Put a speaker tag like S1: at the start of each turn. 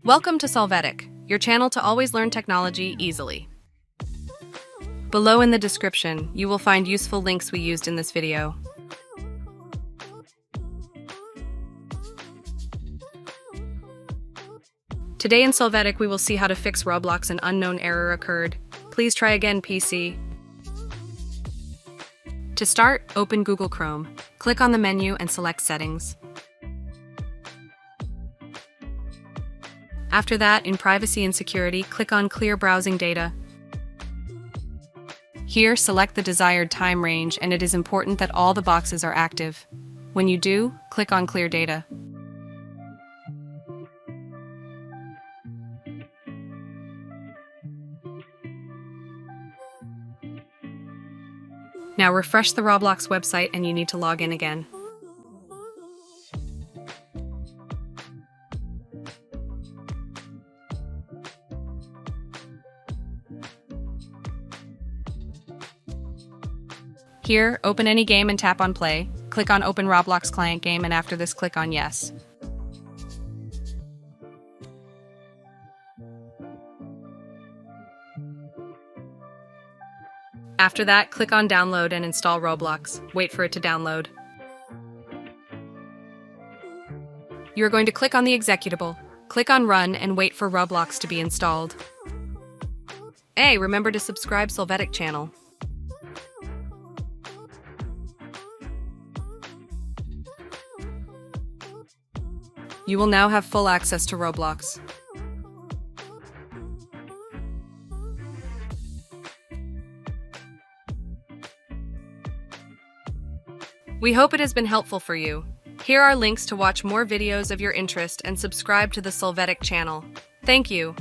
S1: Welcome to Solvetic, your channel to always learn technology easily. Below in the description, you will find useful links we used in this video. Today in Solvetic, we will see how to fix Roblox an unknown error occurred. Please try again, PC. To start, open Google Chrome. Click on the menu and select Settings. After that, in Privacy and Security, click on Clear Browsing Data. Here, select the desired time range, and it is important that all the boxes are active. When you do, click on Clear Data. Now refresh the Roblox website and you need to log in again. Here, open any game and tap on Play. Click on Open Roblox Client Game, and after this, click on Yes. After that, click on Download and install Roblox. Wait for it to download. You are going to click on the executable. Click on Run and wait for Roblox to be installed. Hey, remember to subscribe Solvetic channel. You will now have full access to Roblox. We hope it has been helpful for you. Here are links to watch more videos of your interest and subscribe to the Solvetic channel. Thank you.